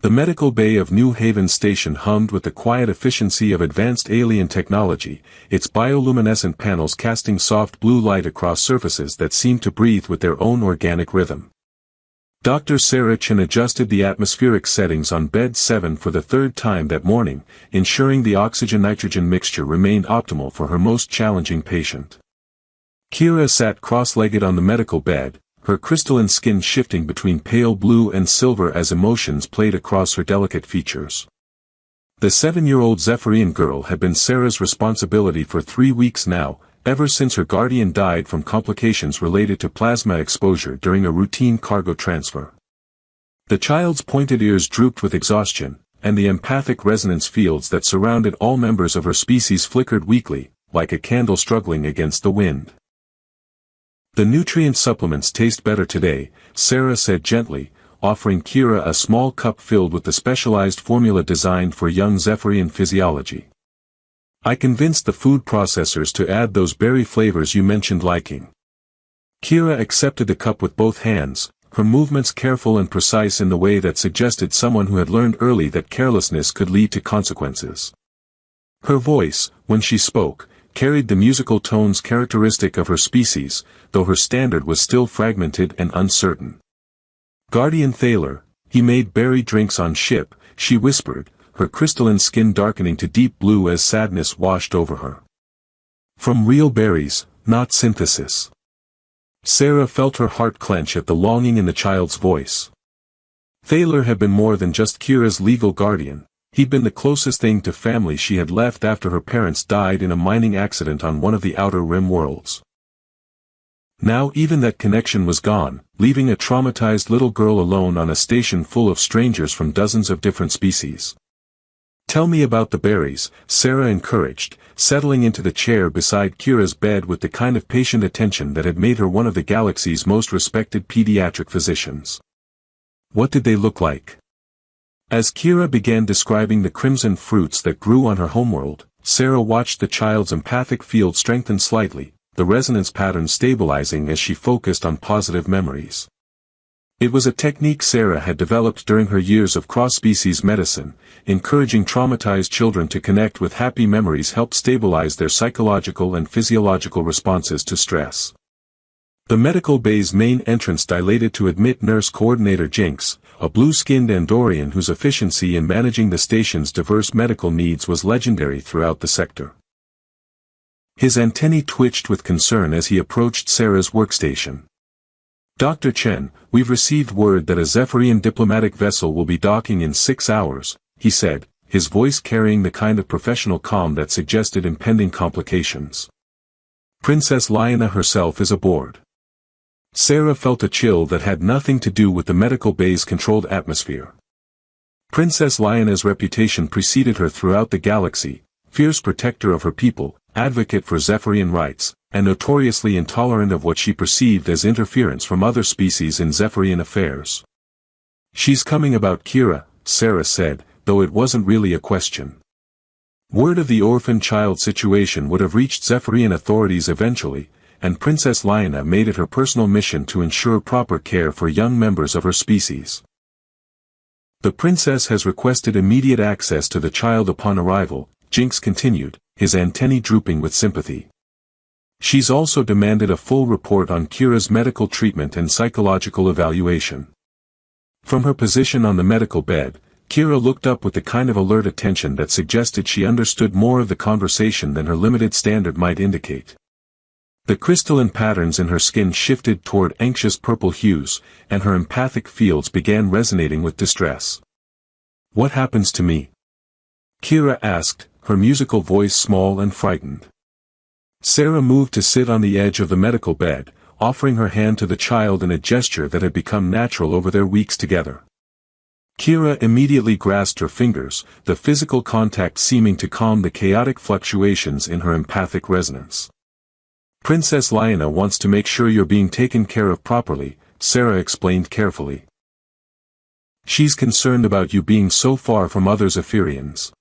The medical bay of New Haven Station hummed with the quiet efficiency of advanced alien technology, its bioluminescent panels casting soft blue light across surfaces that seemed to breathe with their own organic rhythm. Dr. Sarah Chen adjusted the atmospheric settings on bed 7 for the third time that morning, ensuring the oxygen-nitrogen mixture remained optimal for her most challenging patient. Kira sat cross-legged on the medical bed, her crystalline skin shifting between pale blue and silver as emotions played across her delicate features. The 7-year-old Zephyrian girl had been Sarah's responsibility for 3 weeks now, ever since her guardian died from complications related to plasma exposure during a routine cargo transfer. The child's pointed ears drooped with exhaustion, and the empathic resonance fields that surrounded all members of her species flickered weakly, like a candle struggling against the wind. "The nutrient supplements taste better today," Sarah said gently, offering Kira a small cup filled with the specialized formula designed for young Zephyrian physiology. "I convinced the food processors to add those berry flavors you mentioned liking." Kira accepted the cup with both hands, her movements careful and precise in the way that suggested someone who had learned early that carelessness could lead to consequences. Her voice, when she spoke, carried the musical tones characteristic of her species, though her standard was still fragmented and uncertain. "Guardian Thaler, he made berry drinks on ship," she whispered, her crystalline skin darkening to deep blue as sadness washed over her. "From real berries, not synthesis." Sarah felt her heart clench at the longing in the child's voice. Thaler had been more than just Kira's legal guardian, he'd been the closest thing to family she had left after her parents died in a mining accident on one of the Outer Rim worlds. Now even that connection was gone, leaving a traumatized little girl alone on a station full of strangers from dozens of different species. "Tell me about the berries," Sarah encouraged, settling into the chair beside Kira's bed with the kind of patient attention that had made her one of the galaxy's most respected pediatric physicians. "What did they look like?" As Kira began describing the crimson fruits that grew on her homeworld, Sarah watched the child's empathic field strengthen slightly, the resonance pattern stabilizing as she focused on positive memories. It was a technique Sarah had developed during her years of cross-species medicine, encouraging traumatized children to connect with happy memories helped stabilize their psychological and physiological responses to stress. The medical bay's main entrance dilated to admit Nurse Coordinator Jinx, a blue-skinned Andorian whose efficiency in managing the station's diverse medical needs was legendary throughout the sector. His antennae twitched with concern as he approached Sarah's workstation. "Dr. Chen, we've received word that a Zephyrian diplomatic vessel will be docking in 6 hours, he said, his voice carrying the kind of professional calm that suggested impending complications. "Princess Liana herself is aboard." Sarah felt a chill that had nothing to do with the medical bay's controlled atmosphere. Princess Liana's reputation preceded her throughout the galaxy, fierce protector of her people, advocate for Zephyrian rights, and notoriously intolerant of what she perceived as interference from other species in Zephyrian affairs. "She's coming about Kira," Sarah said, though it wasn't really a question. Word of the orphan child situation would have reached Zephyrian authorities eventually, and Princess Liana made it her personal mission to ensure proper care for young members of her species. "The princess has requested immediate access to the child upon arrival," Jinx continued, his antennae drooping with sympathy. "She's also demanded a full report on Kira's medical treatment and psychological evaluation." From her position on the medical bed, Kira looked up with the kind of alert attention that suggested she understood more of the conversation than her limited standard might indicate. The crystalline patterns in her skin shifted toward anxious purple hues, and her empathic fields began resonating with distress. "What happens to me?" Kira asked, her musical voice small and frightened. Sarah moved to sit on the edge of the medical bed, offering her hand to the child in a gesture that had become natural over their weeks together. Kira immediately grasped her fingers, the physical contact seeming to calm the chaotic fluctuations in her empathic resonance. "Princess Liana wants to make sure you're being taken care of properly," Sarah explained carefully. "She's concerned about you being so far from other Zephyrians."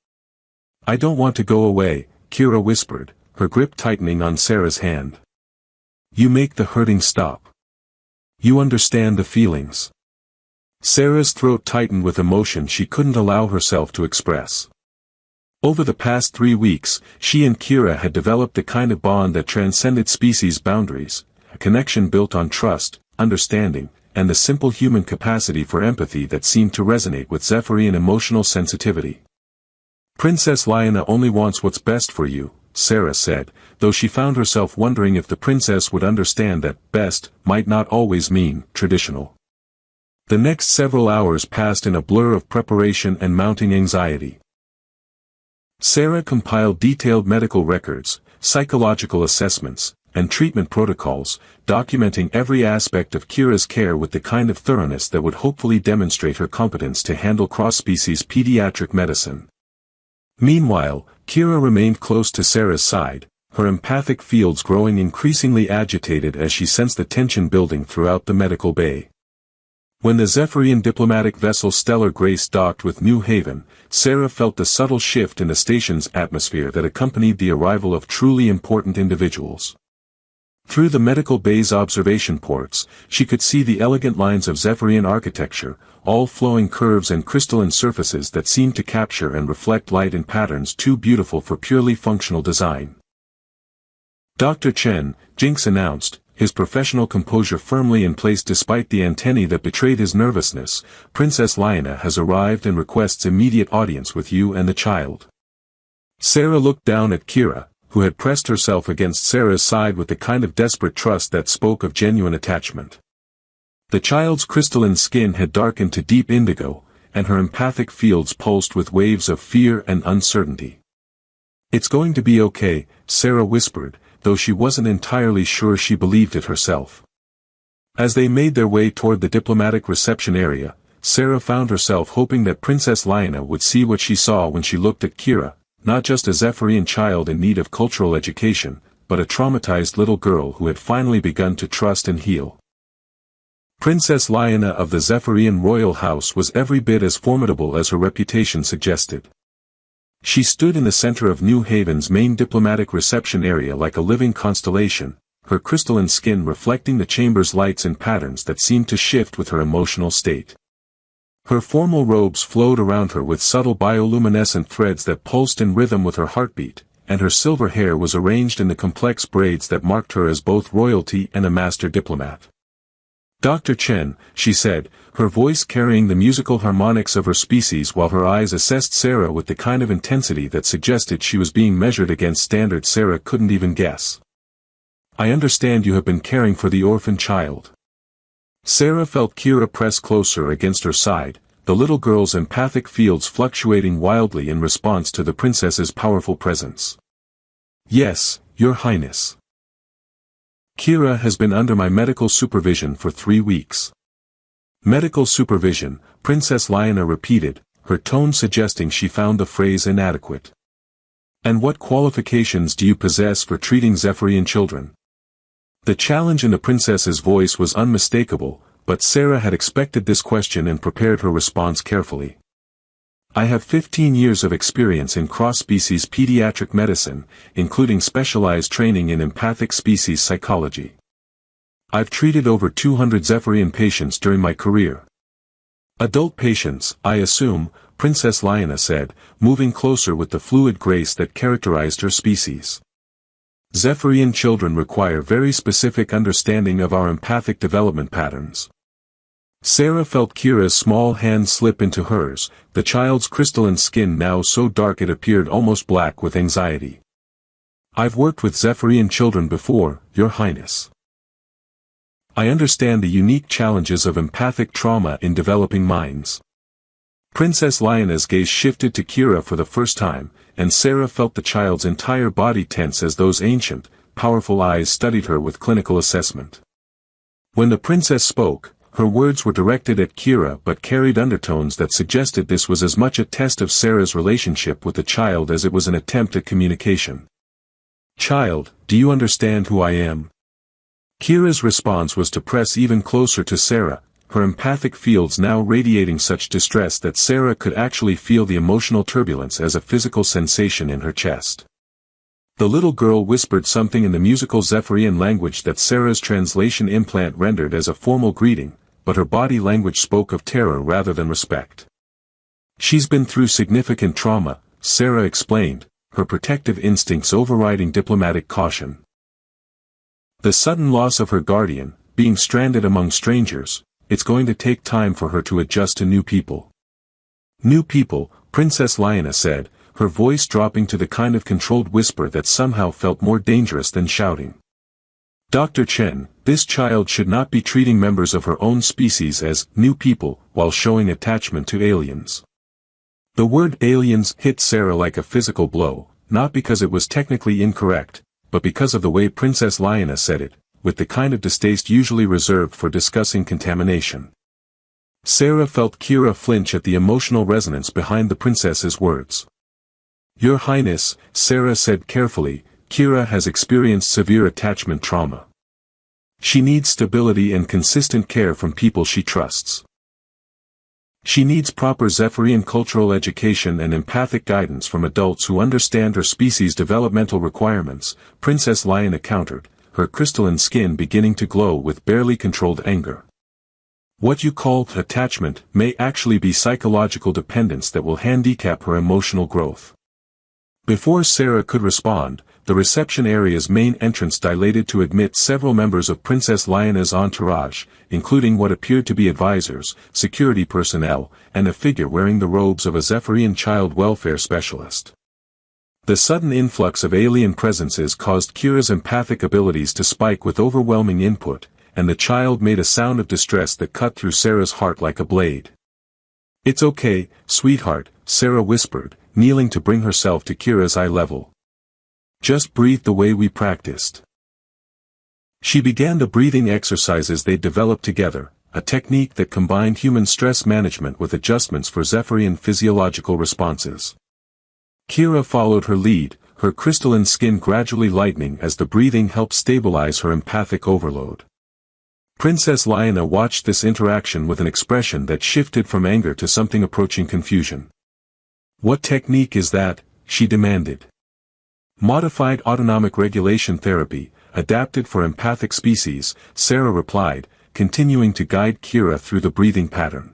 "I don't want to go away," Kira whispered, her grip tightening on Sarah's hand. "You make the hurting stop. You understand the feelings." Sarah's throat tightened with emotion she couldn't allow herself to express. Over the past 3 weeks, she and Kira had developed a kind of bond that transcended species boundaries, a connection built on trust, understanding, and the simple human capacity for empathy that seemed to resonate with Zephyrian emotional sensitivity. "Princess Lyanna only wants what's best for you," Sarah said, though she found herself wondering if the princess would understand that "best" might not always mean traditional. The next several hours passed in a blur of preparation and mounting anxiety. Sarah compiled detailed medical records, psychological assessments, and treatment protocols, documenting every aspect of Kira's care with the kind of thoroughness that would hopefully demonstrate her competence to handle cross-species pediatric medicine. Meanwhile, Kira remained close to Sarah's side, her empathic fields growing increasingly agitated as she sensed the tension building throughout the medical bay. When the Zephyrian diplomatic vessel Stellar Grace docked with New Haven, Sarah felt the subtle shift in the station's atmosphere that accompanied the arrival of truly important individuals. Through the medical bay's observation ports, she could see the elegant lines of Zephyrian architecture, all flowing curves and crystalline surfaces that seemed to capture and reflect light in patterns too beautiful for purely functional design. "Dr. Chen," Jinx announced, his professional composure firmly in place despite the antennae that betrayed his nervousness, "Princess Lyanna has arrived and requests immediate audience with you and the child." Sarah looked down at Kira, who had pressed herself against Sarah's side with the kind of desperate trust that spoke of genuine attachment. The child's crystalline skin had darkened to deep indigo, and her empathic fields pulsed with waves of fear and uncertainty. "It's going to be okay," Sarah whispered, though she wasn't entirely sure she believed it herself. As they made their way toward the diplomatic reception area, Sarah found herself hoping that Princess Lyanna would see what she saw when she looked at Kira, not just a Zephyrian child in need of cultural education, but a traumatized little girl who had finally begun to trust and heal. Princess Lyanna of the Zephyrian royal house was every bit as formidable as her reputation suggested. She stood in the center of New Haven's main diplomatic reception area like a living constellation, her crystalline skin reflecting the chamber's lights in patterns that seemed to shift with her emotional state. Her formal robes flowed around her with subtle bioluminescent threads that pulsed in rhythm with her heartbeat, and her silver hair was arranged in the complex braids that marked her as both royalty and a master diplomat. "Dr. Chen," she said, her voice carrying the musical harmonics of her species while her eyes assessed Sarah with the kind of intensity that suggested she was being measured against standards Sarah couldn't even guess. "I understand you have been caring for the orphan child." Sarah felt Kira press closer against her side, the little girl's empathic fields fluctuating wildly in response to the princess's powerful presence. "Yes, Your Highness. Kira has been under my medical supervision for 3 weeks. "Medical supervision," Princess Lyanna repeated, her tone suggesting she found the phrase inadequate. "And what qualifications do you possess for treating Zephyrian children?" The challenge in the princess's voice was unmistakable, but Sarah had expected this question and prepared her response carefully. "I have 15 years of experience in cross-species pediatric medicine, including specialized training in empathic species psychology. I've treated over 200 Zephyrian patients during my career." "Adult patients, I assume," Princess Lyanna said, moving closer with the fluid grace that characterized her species. "Zephyrian children require very specific understanding of our empathic development patterns." Sarah felt Kira's small hand slip into hers, the child's crystalline skin now so dark it appeared almost black with anxiety. "I've worked with Zephyrian children before, Your Highness. I understand the unique challenges of empathic trauma in developing minds." Princess Lyanna's gaze shifted to Kira for the first time, and Sarah felt the child's entire body tense as those ancient, powerful eyes studied her with clinical assessment. When the princess spoke, her words were directed at Kira but carried undertones that suggested this was as much a test of Sarah's relationship with the child as it was an attempt at communication. "Child, do you understand who I am?" Kira's response was to press even closer to Sarah, her empathic fields now radiating such distress that Sarah could actually feel the emotional turbulence as a physical sensation in her chest. The little girl whispered something in the musical Zephyrian language that Sarah's translation implant rendered as a formal greeting, but her body language spoke of terror rather than respect. "She's been through significant trauma," Sarah explained, her protective instincts overriding diplomatic caution. "The sudden loss of her guardian, being stranded among strangers, it's going to take time for her to adjust to new people." "New people," Princess Liana said, her voice dropping to the kind of controlled whisper that somehow felt more dangerous than shouting. "Dr. Chen, this child should not be treating members of her own species as new people while showing attachment to aliens." The word aliens hit Sarah like a physical blow, not because it was technically incorrect, but because of the way Princess Liana said it, with the kind of distaste usually reserved for discussing contamination. Sarah felt Kira flinch at the emotional resonance behind the princess's words. "Your Highness," Sarah said carefully, "Kira has experienced severe attachment trauma. She needs stability and consistent care from people she trusts. She needs proper Zephyrian cultural education and empathic guidance from adults who understand her species' developmental requirements," Princess Liana countered, her crystalline skin beginning to glow with barely controlled anger. "What you call attachment may actually be psychological dependence that will handicap her emotional growth." Before Sarah could respond, the reception area's main entrance dilated to admit several members of Princess Liana's entourage, including what appeared to be advisors, security personnel, and a figure wearing the robes of a Zephyrian child welfare specialist. The sudden influx of alien presences caused Kira's empathic abilities to spike with overwhelming input, and the child made a sound of distress that cut through Sarah's heart like a blade. "It's okay, sweetheart," Sarah whispered, kneeling to bring herself to Kira's eye level. "Just breathe the way we practiced." She began the breathing exercises they developed together, a technique that combined human stress management with adjustments for Zephyrian physiological responses. Kira followed her lead, her crystalline skin gradually lightening as the breathing helped stabilize her empathic overload. Princess Liana watched this interaction with an expression that shifted from anger to something approaching confusion. "What technique is that?" she demanded. "Modified autonomic regulation therapy, adapted for empathic species," Sarah replied, continuing to guide Kira through the breathing pattern.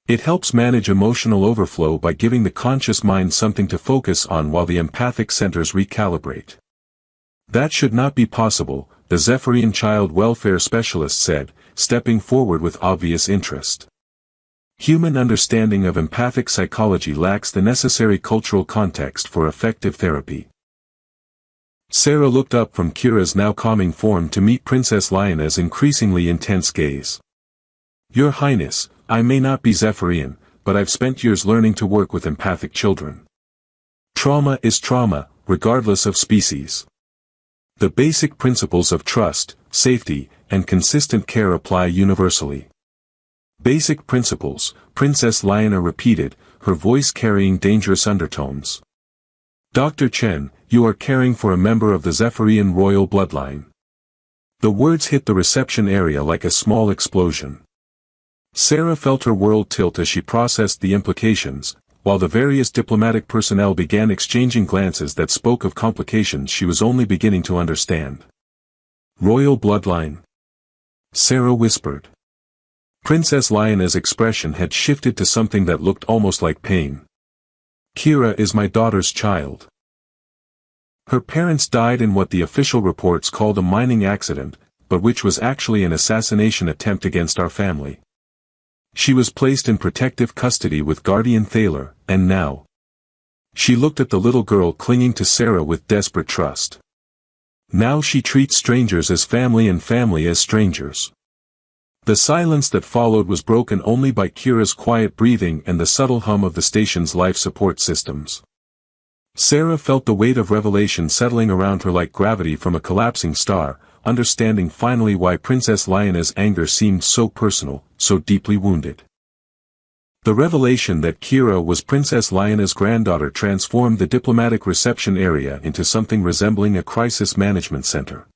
"It helps manage emotional overflow by giving the conscious mind something to focus on while the empathic centers recalibrate." "That should not be possible," the Zephyrian child welfare specialist said, stepping forward with obvious interest. "Human understanding of empathic psychology lacks the necessary cultural context for effective therapy." Sarah looked up from Kira's now calming form to meet Princess Liana's increasingly intense gaze. "Your Highness, I may not be Zephyrian, but I've spent years learning to work with empathic children. Trauma is trauma, regardless of species. The basic principles of trust, safety, and consistent care apply universally." "Basic principles," Princess Liana repeated, her voice carrying dangerous undertones. "Dr. Chen, you are caring for a member of the Zephyrian royal bloodline." The words hit the reception area like a small explosion. Sarah felt her world tilt as she processed the implications, while the various diplomatic personnel began exchanging glances that spoke of complications she was only beginning to understand. "Royal bloodline?" Sarah whispered. Princess Liana's expression had shifted to something that looked almost like pain. "Kira is my daughter's child. Her parents died in what the official reports called a mining accident, but which was actually an assassination attempt against our family. She was placed in protective custody with Guardian Thaler, and now..." She looked at the little girl clinging to Sarah with desperate trust. "Now she treats strangers as family and family as strangers." The silence that followed was broken only by Kira's quiet breathing and the subtle hum of the station's life support systems. Sarah felt the weight of revelation settling around her like gravity from a collapsing star, understanding finally why Princess Liana's anger seemed so personal, so deeply wounded. The revelation that Kira was Princess Liana's granddaughter transformed the diplomatic reception area into something resembling a crisis management center.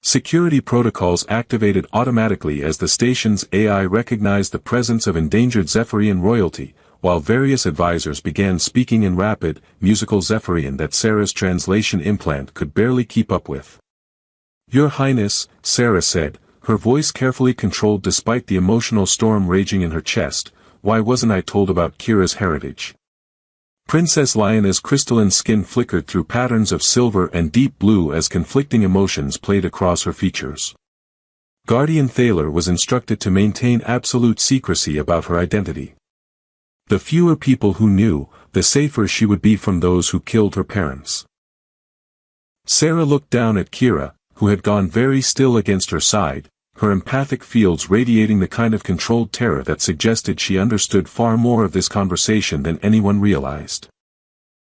Security protocols activated automatically as the station's AI recognized the presence of endangered Zephyrian royalty, while various advisors began speaking in rapid, musical Zephyrian that Sarah's translation implant could barely keep up with. "Your Highness," Sarah said, her voice carefully controlled despite the emotional storm raging in her chest. Why wasn't I told about Kira's heritage? Princess Liona's crystalline skin flickered through patterns of silver and deep blue as conflicting emotions played across her features. Guardian Thaler was instructed to maintain absolute secrecy about her identity. The fewer people who knew, the safer she would be from those who killed her parents. Sarah looked down at Kira, who had gone very still against her side, her empathic fields radiating the kind of controlled terror that suggested she understood far more of this conversation than anyone realized.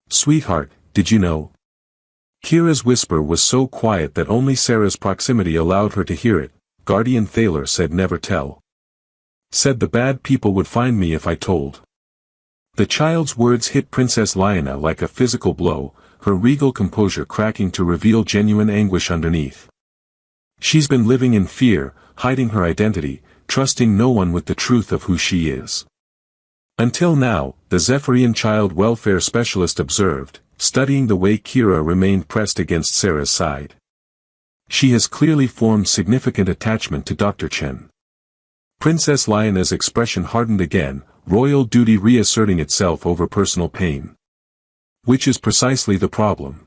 "Sweetheart, did you know?" Kira's whisper was so quiet that only Sarah's proximity allowed her to hear it. Guardian Thaler said never tell. Said the bad people would find me if I told. The child's words hit Princess Liona like a physical blow, her regal composure cracking to reveal genuine anguish underneath. She's been living in fear, hiding her identity, trusting no one with the truth of who she is. Until now, the Zephyrian child welfare specialist observed, studying the way Kira remained pressed against Sarah's side. She has clearly formed significant attachment to Dr. Chen. Princess Liona's expression hardened again, royal duty reasserting itself over personal pain. Which is precisely the problem.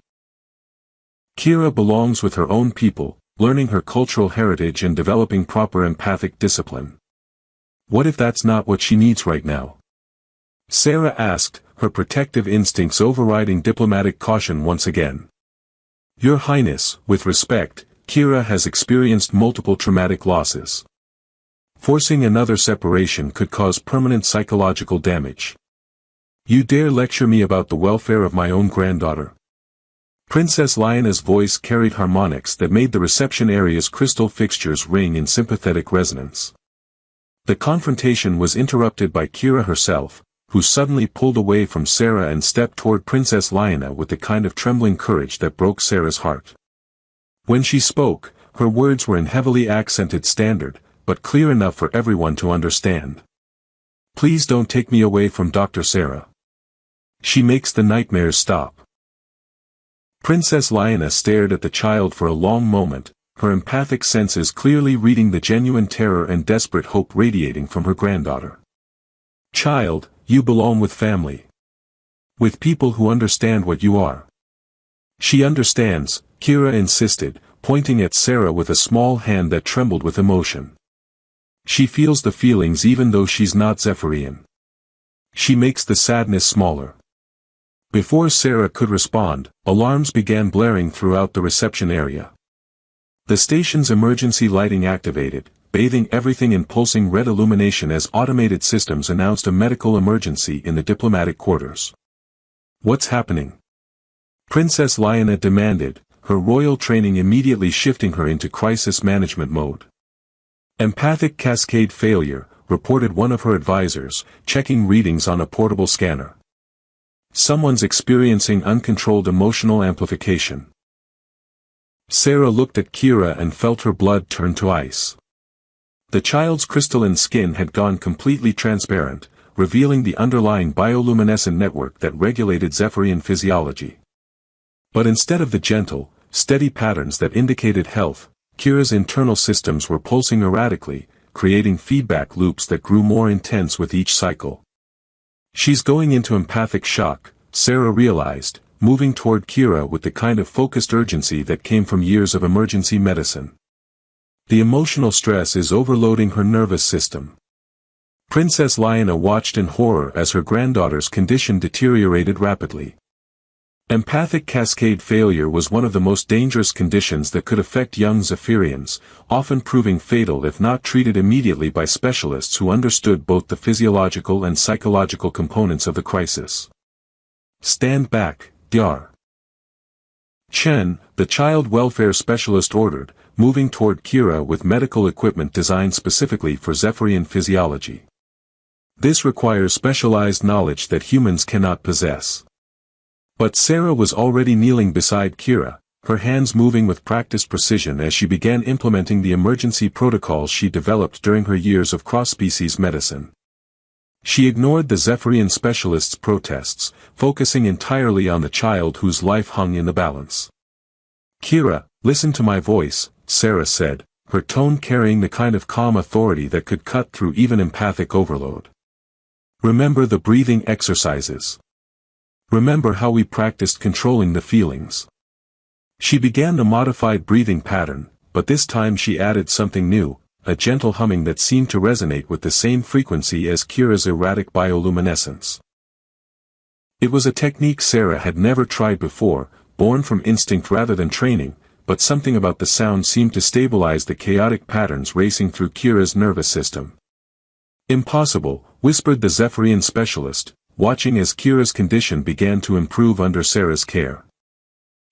Kira belongs with her own people, learning her cultural heritage and developing proper empathic discipline. What if that's not what she needs right now? Sarah asked, her protective instincts overriding diplomatic caution once again. Your Highness, with respect, Kira has experienced multiple traumatic losses. Forcing another separation could cause permanent psychological damage. You dare lecture me about the welfare of my own granddaughter? Princess Liona's voice carried harmonics that made the reception area's crystal fixtures ring in sympathetic resonance. The confrontation was interrupted by Kira herself, who suddenly pulled away from Sarah and stepped toward Princess Liona with the kind of trembling courage that broke Sarah's heart. When she spoke, her words were in heavily accented standard, but clear enough for everyone to understand. Please don't take me away from Dr. Sarah. She makes the nightmares stop. Princess Liona stared at the child for a long moment, her empathic senses clearly reading the genuine terror and desperate hope radiating from her granddaughter. Child, you belong with family. With people who understand what you are. She understands, Kira insisted, pointing at Sarah with a small hand that trembled with emotion. She feels the feelings even though she's not Zephyrian. She makes the sadness smaller. Before Sarah could respond, alarms began blaring throughout the reception area. The station's emergency lighting activated, bathing everything in pulsing red illumination as automated systems announced a medical emergency in the diplomatic quarters. What's happening? Princess Liona demanded, her royal training immediately shifting her into crisis management mode. Empathic cascade failure, reported one of her advisors, checking readings on a portable scanner. Someone's experiencing uncontrolled emotional amplification. Sarah looked at Kira and felt her blood turn to ice. The child's crystalline skin had gone completely transparent, revealing the underlying bioluminescent network that regulated Zephyrian physiology. But instead of the gentle, steady patterns that indicated health, Kira's internal systems were pulsing erratically, creating feedback loops that grew more intense with each cycle. She's going into empathic shock, Sarah realized, moving toward Kira with the kind of focused urgency that came from years of emergency medicine. The emotional stress is overloading her nervous system. Princess Liona watched in horror as her granddaughter's condition deteriorated rapidly. Empathic cascade failure was one of the most dangerous conditions that could affect young Zephyrians, often proving fatal if not treated immediately by specialists who understood both the physiological and psychological components of the crisis. Stand back, Dyar. Chen, the child welfare specialist ordered, moving toward Kira with medical equipment designed specifically for Zephyrian physiology. This requires specialized knowledge that humans cannot possess. But Sarah was already kneeling beside Kira, her hands moving with practiced precision as she began implementing the emergency protocols she developed during her years of cross-species medicine. She ignored the Zephyrian specialist's protests, focusing entirely on the child whose life hung in the balance. Kira, listen to my voice, Sarah said, her tone carrying the kind of calm authority that could cut through even empathic overload. Remember the breathing exercises. Remember how we practiced controlling the feelings. She began the modified breathing pattern, but this time she added something new, a gentle humming that seemed to resonate with the same frequency as Kira's erratic bioluminescence. It was a technique Sarah had never tried before, born from instinct rather than training, but something about the sound seemed to stabilize the chaotic patterns racing through Kira's nervous system. "Impossible," whispered the Zephyrian specialist, watching as Kira's condition began to improve under Sarah's care.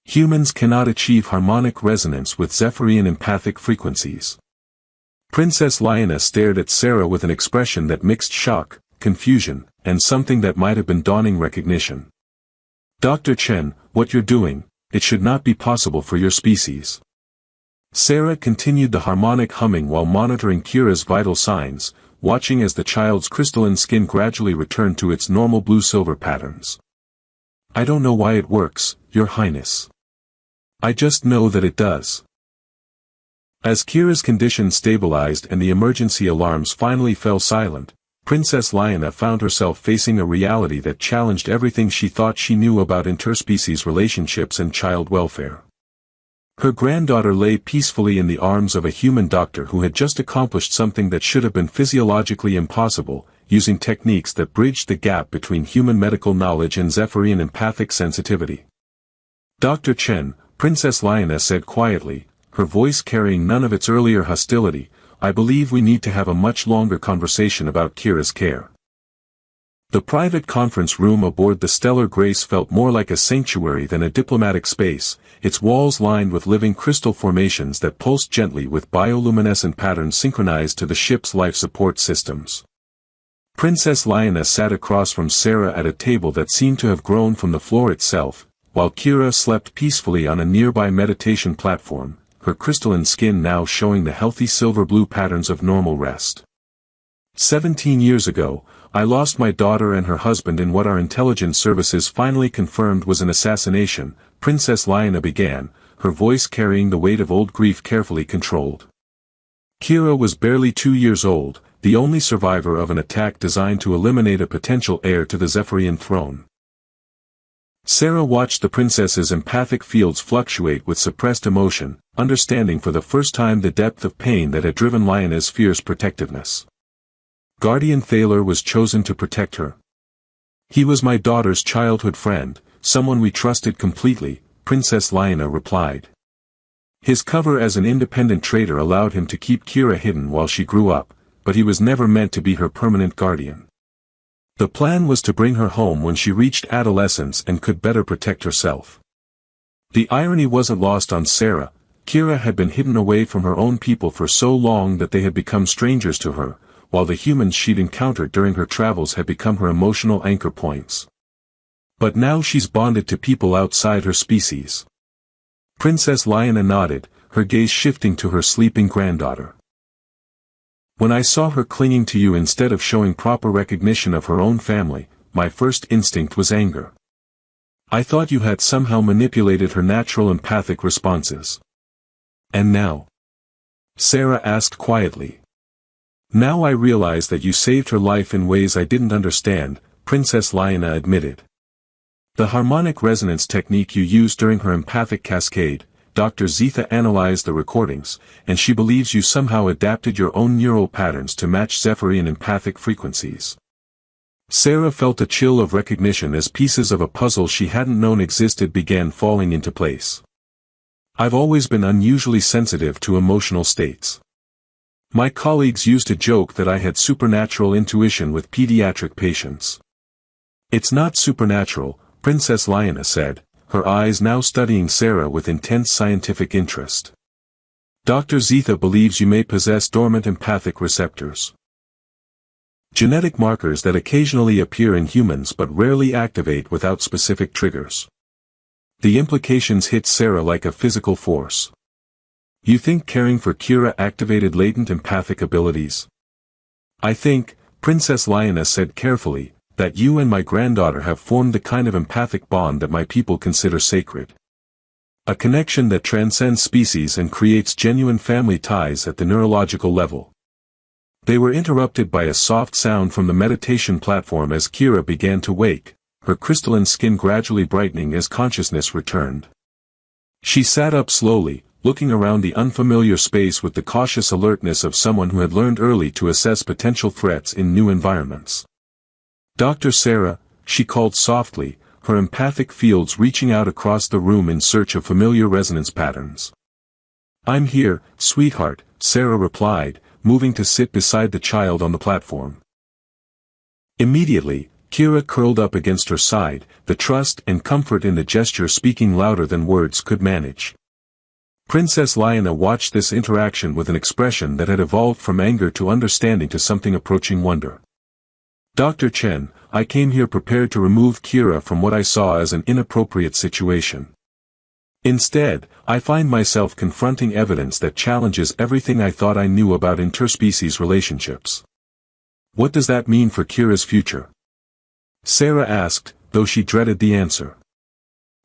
"Humans cannot achieve harmonic resonance with Zephyrian empathic frequencies." Princess Liana stared at Sarah with an expression that mixed shock, confusion, and something that might have been dawning recognition. "Dr. Chen, what you're doing, it should not be possible for your species." Sarah continued the harmonic humming while monitoring Kira's vital signs, watching as the child's crystalline skin gradually returned to its normal blue-silver patterns. "I don't know why it works, Your Highness. I just know that it does." As Kira's condition stabilized and the emergency alarms finally fell silent, Princess Liana found herself facing a reality that challenged everything she thought she knew about interspecies relationships and child welfare. Her granddaughter lay peacefully in the arms of a human doctor who had just accomplished something that should have been physiologically impossible, using techniques that bridged the gap between human medical knowledge and Zephyrian empathic sensitivity. "Dr. Chen," Princess Liana said quietly, her voice carrying none of its earlier hostility, "I believe we need to have a much longer conversation about Kira's care." The private conference room aboard the Stellar Grace felt more like a sanctuary than a diplomatic space, its walls lined with living crystal formations that pulsed gently with bioluminescent patterns synchronized to the ship's life support systems. Princess Liana sat across from Sarah at a table that seemed to have grown from the floor itself, while Kira slept peacefully on a nearby meditation platform, her crystalline skin now showing the healthy silver-blue patterns of normal rest. 17 years ago, I lost my daughter and her husband in what our intelligence services finally confirmed was an assassination, Princess Liana began, her voice carrying the weight of old grief carefully controlled. Kira was barely 2 years old, the only survivor of an attack designed to eliminate a potential heir to the Zephyrian throne. Sarah watched the princess's empathic fields fluctuate with suppressed emotion, understanding for the first time the depth of pain that had driven Liana's fierce protectiveness. Guardian Thaler was chosen to protect her. "He was my daughter's childhood friend, someone we trusted completely," Princess Liana replied. "His cover as an independent trader allowed him to keep Kira hidden while she grew up, but he was never meant to be her permanent guardian. The plan was to bring her home when she reached adolescence and could better protect herself." The irony wasn't lost on Sarah. Kira had been hidden away from her own people for so long that they had become strangers to her, while the humans she'd encountered during her travels had become her emotional anchor points. But now she's bonded to people outside her species. Princess Liana nodded, her gaze shifting to her sleeping granddaughter. "When I saw her clinging to you instead of showing proper recognition of her own family, my first instinct was anger. I thought you had somehow manipulated her natural empathic responses." "And now?" Sarah asked quietly. "Now I realize that you saved her life in ways I didn't understand," Princess Liana admitted. "The harmonic resonance technique you used during her empathic cascade," Dr. Zetha analyzed the recordings, "and she believes you somehow adapted your own neural patterns to match Zephyrian empathic frequencies." Sarah felt a chill of recognition as pieces of a puzzle she hadn't known existed began falling into place. "I've always been unusually sensitive to emotional states. My colleagues used to joke that I had supernatural intuition with pediatric patients." "It's not supernatural," Princess Liana said, her eyes now studying Sarah with intense scientific interest. "Dr. Zetha believes you may possess dormant empathic receptors. Genetic markers that occasionally appear in humans but rarely activate without specific triggers." The implications hit Sarah like a physical force. "You think caring for Kira activated latent empathic abilities?" "I think," Princess Liana said carefully, "that you and my granddaughter have formed the kind of empathic bond that my people consider sacred." A connection that transcends species and creates genuine family ties at the neurological level. They were interrupted by a soft sound from the meditation platform as Kira began to wake, her crystalline skin gradually brightening as consciousness returned. She sat up slowly, looking around the unfamiliar space with the cautious alertness of someone who had learned early to assess potential threats in new environments. "Dr. Sarah," she called softly, her empathic fields reaching out across the room in search of familiar resonance patterns. "I'm here, sweetheart," Sarah replied, moving to sit beside the child on the platform. Immediately, Kira curled up against her side, the trust and comfort in the gesture speaking louder than words could manage. Princess Liana watched this interaction with an expression that had evolved from anger to understanding to something approaching wonder. "Dr. Chen, I came here prepared to remove Kira from what I saw as an inappropriate situation. Instead, I find myself confronting evidence that challenges everything I thought I knew about interspecies relationships. What does that mean for Kira's future?" Sarah asked, though she dreaded the answer.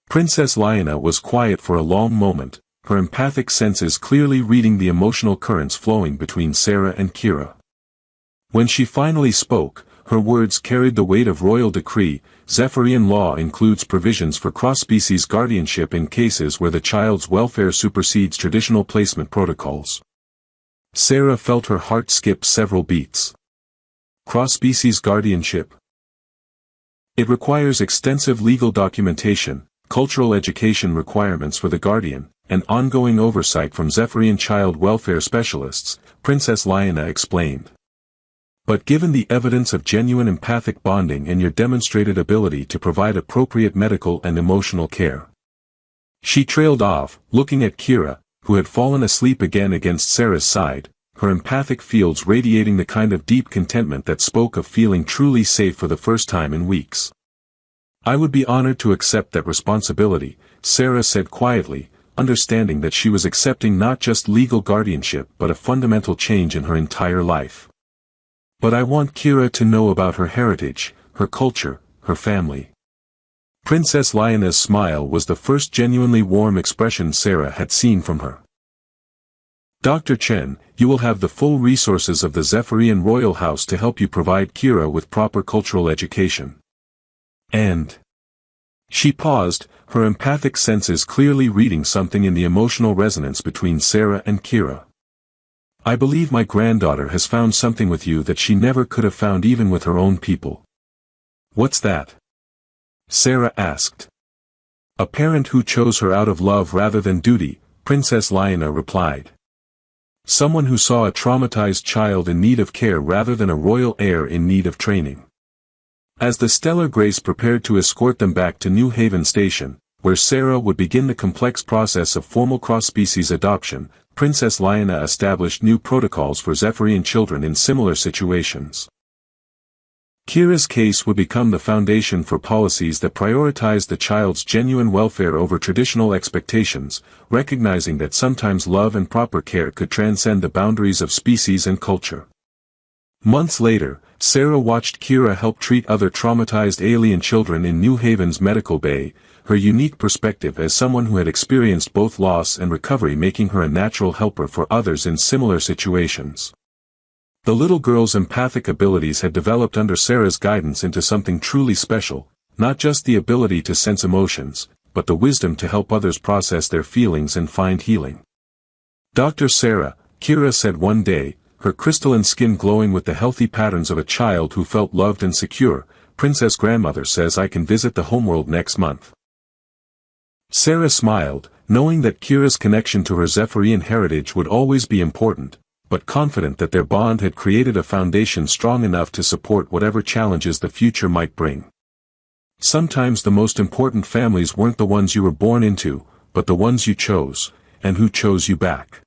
Princess Liana was quiet for a long moment, her empathic senses clearly reading the emotional currents flowing between Sarah and Kira. When she finally spoke, her words carried the weight of royal decree. Zephyrian law includes provisions for cross-species guardianship in cases where the child's welfare supersedes traditional placement protocols. Sarah felt her heart skip several beats. Cross-species guardianship? It requires extensive legal documentation, cultural education requirements for the guardian, and ongoing oversight from Zephyrian child welfare specialists, Princess Liana explained. But given the evidence of genuine empathic bonding and your demonstrated ability to provide appropriate medical and emotional care. She trailed off, looking at Kira, who had fallen asleep again against Sarah's side, her empathic fields radiating the kind of deep contentment that spoke of feeling truly safe for the first time in weeks. "I would be honored to accept that responsibility," Sarah said quietly, understanding that she was accepting not just legal guardianship but a fundamental change in her entire life. "But I want Kira to know about her heritage, her culture, her family." Princess Liana's smile was the first genuinely warm expression Sarah had seen from her. "Dr. Chen, you will have the full resources of the Zephyrian royal house to help you provide Kira with proper cultural education. And..." She paused, her empathic senses clearly reading something in the emotional resonance between Sarah and Kira. "I believe my granddaughter has found something with you that she never could have found even with her own people." "What's that?" Sarah asked. "A parent who chose her out of love rather than duty," Princess Liana replied. "Someone who saw a traumatized child in need of care rather than a royal heir in need of training." As the Stellar Grace prepared to escort them back to New Haven Station, where Sarah would begin the complex process of formal cross-species adoption, Princess Liana established new protocols for Zephyrian children in similar situations. Kira's case would become the foundation for policies that prioritized the child's genuine welfare over traditional expectations, recognizing that sometimes love and proper care could transcend the boundaries of species and culture. Months later, Sarah watched Kira help treat other traumatized alien children in New Haven's medical bay, her unique perspective as someone who had experienced both loss and recovery making her a natural helper for others in similar situations. The little girl's empathic abilities had developed under Sarah's guidance into something truly special, not just the ability to sense emotions, but the wisdom to help others process their feelings and find healing. "Dr. Sarah," Kira said one day, her crystalline skin glowing with the healthy patterns of a child who felt loved and secure, "Princess Grandmother says I can visit the homeworld next month." Sarah smiled, knowing that Kira's connection to her Zephyrian heritage would always be important, but confident that their bond had created a foundation strong enough to support whatever challenges the future might bring. Sometimes the most important families weren't the ones you were born into, but the ones you chose, and who chose you back.